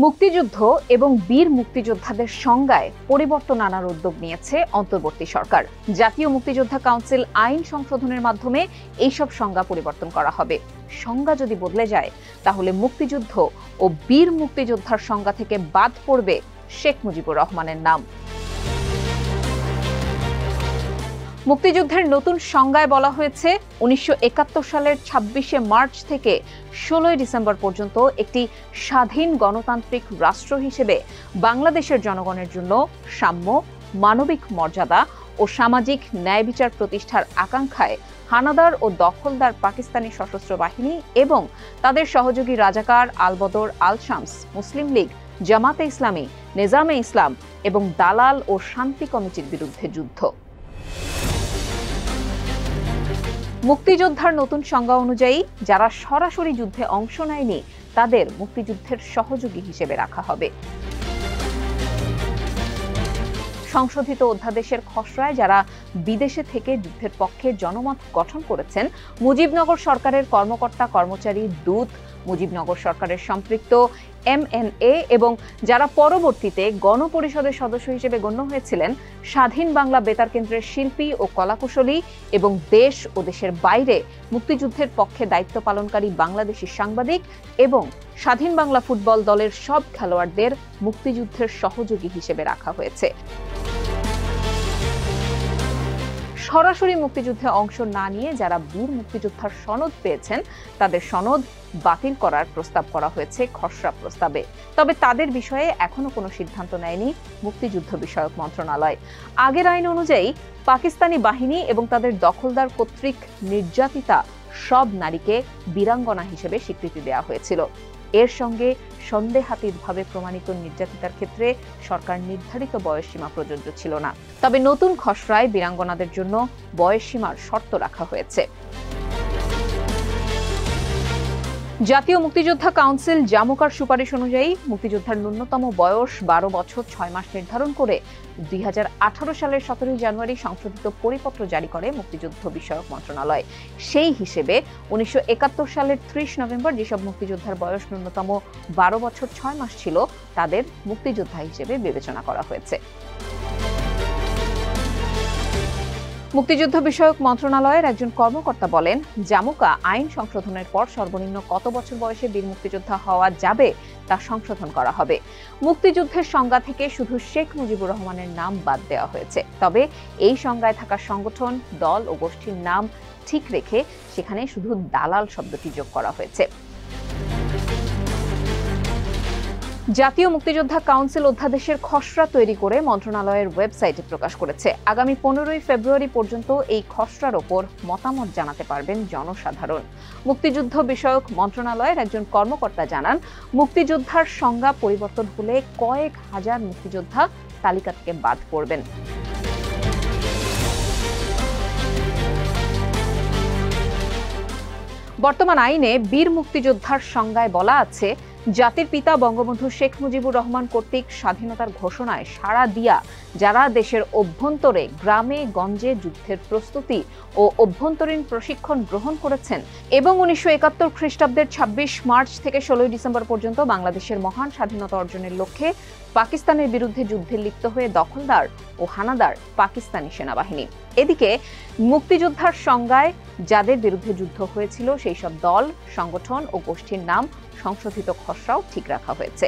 মুক্তিযুদ্ধ এবং বীর মুক্তিযোদ্ধাদের সংজ্ঞায় পরিবর্তন আনার উদ্যোগ নিয়েছে অন্তর্বর্তী সরকার। জাতীয় মুক্তিযোদ্ধা কাউন্সিল আইন সংশোধনের মাধ্যমে এইসব সংজ্ঞা পরিবর্তন করা হবে। সংজ্ঞা যদি বদলে যায় তাহলে মুক্তিযুদ্ধ ও বীর মুক্তিযোদ্ধার সংজ্ঞা থেকে বাদ পড়বে শেখ মুজিবুর রহমানের নাম। মুক্তিযুদ্ধের নতুন সংজ্ঞায় বলা হয়েছে 1971 সালের 26শে মার্চ থেকে 16ই ডিসেম্বর পর্যন্ত একটি স্বাধীন গণতান্ত্রিক রাষ্ট্র হিসেবে বাংলাদেশের জনগণের জন্য সাম্য, মানবিক মর্যাদা ও সামাজিক ন্যায় বিচার প্রতিষ্ঠার আকাঙ্ক্ষায় হানাদার ও দখলদার পাকিস্তানি সশস্ত্র বাহিনী এবং তাদের সহযোগী রাজাকার, আলবদর, আল শামস, মুসলিম লীগ, জামাতে ইসলামী, নিজামে ইসলাম এবং দালাল ও শান্তি কমিটির বিরুদ্ধে যুদ্ধ। মুক্তিযোদ্ধার নতুন সংজ্ঞা অনুযায়ী যারা সরাসরি যুদ্ধে অংশ নেয়নি তাদের মুক্তিযুদ্ধের সহযোগী হিসেবে রাখা হবে। সংশোধিত অধ্যাদেশের খসড়ায় যারা বিদেশে থেকে যুদ্ধের পক্ষে জনমত গঠন করেছেন, মুজিবনগর সরকারের কর্মকর্তা, কর্মচারী, দূত, মুজিবনগর সরকারের সম্পৃক্ত MNA এবং যারা পরবর্তীতে গণপরিষদের সদস্য হিসেবে গণ্য হয়েছিলেন, স্বাধীন বাংলা বেতার কেন্দ্রের শিল্পী ও কলাকুশলী এবং দেশ ও দেশের বাইরে মুক্তিযুদ্ধের পক্ষে দায়িত্ব পালনকারী বাংলাদেশি সাংবাদিক এবং স্বাধীন বাংলা ফুটবল দলের সব খেলোয়াড়দের মুক্তিযুদ্ধের সহযোগী হিসেবে রাখা হয়েছে। সরাসরি মুক্তিযুদ্ধে অংশ না নিয়ে যারা বীর মুক্তিযোদ্ধার সনদ পেয়েছেন তাদের সনদ বাতিল করার প্রস্তাব করা হয়েছে খসড়া প্রস্তাবে। তবে তাদের বিষয়ে এখনো কোনো সিদ্ধান্ত নেয়নি মুক্তিযুদ্ধ বিষয়ক মন্ত্রণালয়। আগের আইন অনুযায়ী পাকিস্তানি বাহিনী এবং তাদের দখলদার কর্তৃক নির্যাতিতা সব নারীকে বীরাঙ্গনা হিসেবে স্বীকৃতি দেওয়া হয়েছিল। এর সঙ্গে সন্দেহাতীতভাবে প্রমাণিত নির্যাতিতার ক্ষেত্রে সরকার নির্ধারিত বয়সসীমা প্রযোজ্য ছিল না। তবে নতুন খসড়ায় বীরাঙ্গনাদের জন্য বয়সসীমার শর্ত রাখা হয়েছে। জাতীয় মুক্তিযোদ্ধা কাউন্সিল জামুকার সুপারিশ অনুযায়ী মুক্তিযোদ্ধার ন্যূনতম বয়স 12 বছর 6 মাস নির্ধারণ করে 2018 সালের 17 জানুয়ারি সংশোধিত পরিপত্র জারি করে মুক্তিযুদ্ধ বিষয়ক মন্ত্রণালয়। সেই হিসেবে 1971 সালের 30 নভেম্বর যেসব মুক্তিযোদ্ধার বয়স ন্যূনতম 12 বছর 6 মাস ছিল তাদের মুক্তিযোদ্ধা হিসেবে বিবেচনা করা হয়েছে। মুক্তিযুদ্ধ বিষয়ক মন্ত্রণালয়ের একজন কর্মকর্তা বলেন, জামুকা আইন সংশোধনের পর সর্বনিম্ন কত বছর বয়সে বীর মুক্তিযোদ্ধা হওয়া যাবে তা সংশোধন করা হবে। মুক্তিযুদ্ধের সংজ্ঞা থেকে শুধু শেখ মুজিবুর রহমানের নাম বাদ দেওয়া হয়েছে। তবে এই সংজ্ঞায় থাকা সংগঠন, দল ও গোষ্ঠীর নাম ঠিক রেখে সেখানে শুধু দালাল শব্দটি যোগ করা হয়েছে। জাতীয় মুক্তিযোদ্ধা কাউন্সিল অধ্যাদেশের খসড়া তৈরি করে মন্ত্রণালয়ের ওয়েবসাইটে প্রকাশ করেছে। আগামী 15ই ফেব্রুয়ারি পর্যন্ত এই খসড়ার ওপর মতামত জানাতে পারবেন জনসাধারণ। মুক্তিযুদ্ধ বিষয়ক মন্ত্রণালয়ের একজন কর্মকর্তা জানান, মুক্তিযোদ্ধার সংজ্ঞা পরিবর্তন হলে কয়েক হাজার মুক্তিযোদ্ধা তালিকা থেকে বাদ পড়বেন। বর্তমান আইনে বীর মুক্তিযোদ্ধার সংজ্ঞায় বলা আছে, জাতির পিতা বঙ্গবন্ধু শেখ মুজিবুর রহমান কর্তৃক স্বাধীনতার ঘোষণায় সাড়া দিয়া যারা দেশের অভ্যন্তরে গ্রামে গঞ্জে যুদ্ধের প্রস্তুতি ও অভ্যন্তরীণ প্রশিক্ষণ গ্রহণ করেছেন এবং 1971 খ্রিস্টাব্দের 26 মার্চ থেকে 16 ডিসেম্বর পর্যন্ত বাংলাদেশের মহান স্বাধীনতা অর্জনের লক্ষ্যে পাকিস্তানের বিরুদ্ধে যুদ্ধে লিপ্ত হয়ে দখলদার ও হানাদার পাকিস্তানি সেনাবাহিনী। এদিকে মুক্তিযোদ্ধার সংজ্ঞায় যাদের বিরুদ্ধে যুদ্ধ হয়েছিল সেই সব দল, সংগঠন ও গোষ্ঠীর নাম সংশোধিত খসড়াও ঠিক রাখা হয়েছে।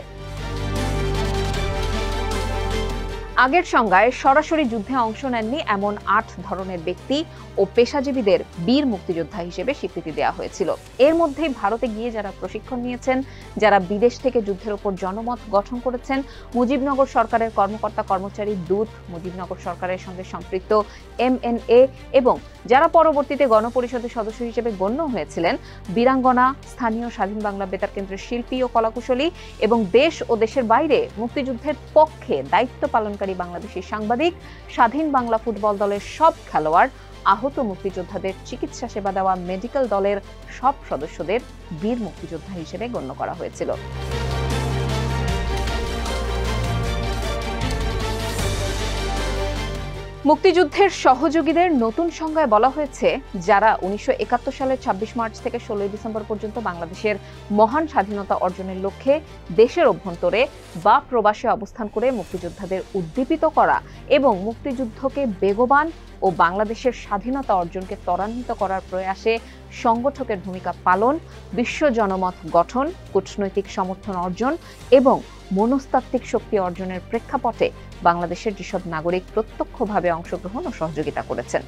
আগের সংজ্ঞায় সরাসরি যুদ্ধে অংশ নেননি এমন 8 ধরনের ব্যক্তি ও পেশাজীবীদের বীর মুক্তিযোদ্ধা হিসেবে স্বীকৃতি দেওয়া হয়েছিল। এর মধ্যে ভারতে গিয়ে যারা প্রশিক্ষণ নিয়েছেন, যারা বিদেশ থেকে যুদ্ধের উপর জনমত গঠন করেছেন, মুজিবনগর সরকারের কর্মকর্তা, কর্মচারী, দূত, মুজিবনগর সরকারের সঙ্গে সম্পৃক্ত MNA এবং যারা পরবর্তীতে গণপরিষদের সদস্য হিসেবে গণ্য হয়েছিলেন, বীরাঙ্গনা, স্থানীয় স্বাধীন বাংলা বেতার কেন্দ্রের শিল্পী ও কলাকুশলী এবং দেশ ও দেশের বাইরে মুক্তিযুদ্ধের পক্ষে দায়িত্ব পালনকারী বাংলাদেশি সাংবাদিক, স্বাধীন বাংলা ফুটবল দলের সব খেলোয়াড়, আহত মুক্তিযোদ্ধাদের চিকিৎসা সেবা দেওয়া মেডিকেল দলের সব সদস্যদের বীর মুক্তিযোদ্ধা হিসেবে গণ্য করা হয়েছিল। মুক্তিযুদ্ধের সহযোগীদের নতুন সংজ্ঞায় বলা হয়েছে, যারা 1971 সালের 26 মার্চ থেকে 16 ডিসেম্বর পর্যন্ত বাংলাদেশের মহান স্বাধীনতা অর্জনের লক্ষ্যে দেশের অভ্যন্তরে বা প্রবাসে অবস্থান করে মুক্তিযোদ্ধাদের উদ্দীপিত করা এবং মুক্তিযুদ্ধকে বেগবান ও বাংলাদেশের স্বাধীনতা অর্জনকে ত্বরান্বিত করার প্রয়াসে সংগঠকের ভূমিকা পালন, বিশ্ব জনমত গঠন, কূটনৈতিক সমর্থন অর্জন এবং মনস্তাত্ত্বিক শক্তি অর্জনের প্রেক্ষাপটে বাংলাদেশের যেসব নাগরিক প্রত্যক্ষভাবে অংশগ্রহণ ও সহযোগিতা করেছেন।